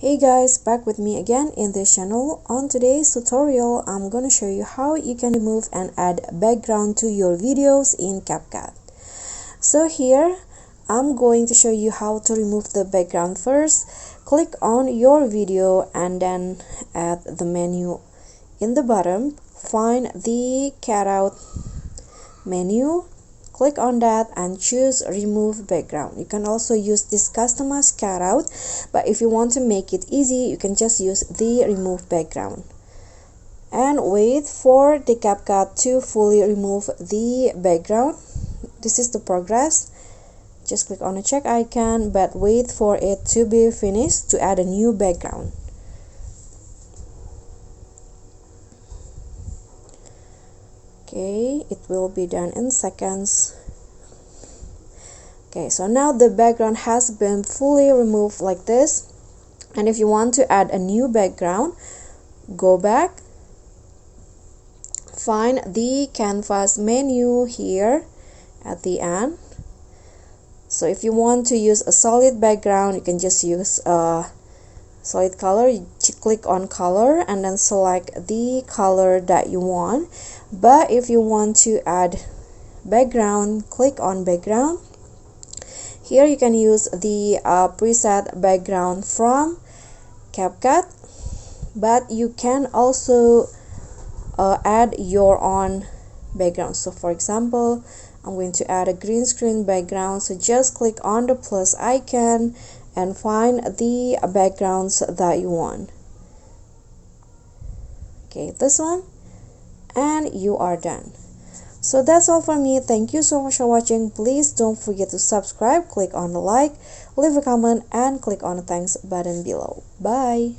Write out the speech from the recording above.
Hey guys, back with me again in this channel. On today's tutorial, I'm going to show you how you can remove and add background to your videos in CapCut. So here, I'm going to show you how to remove the background first. Click on your video and then at the menu in the bottom, find the cutout menu. Click on that and choose remove background. You can also use this customize cutout, but if you want to make it easy, you can just use the remove background and wait for the CapCut to fully remove the background. This is the progress. Just click on the check icon, but wait for it to be finished to add a new background. Okay, it will be done in seconds. Okay, so now the background has been fully removed like this. And if you want to add a new background, go back, find the canvas menu here at the end. So if you want to use a solid background, you can just use a solid color. You click on color and then select the color that you want. But if you want to add background, click on background. Here you can use the preset background from CapCut, but you can also add your own background. So for example, I'm going to add a green screen background. So just click on the plus icon and find the backgrounds that you want. Okay, this one, and you are done. So that's all for me. Thank you so much for watching. Please don't forget to subscribe, click on the like, leave a comment, and click on the thanks button below. Bye.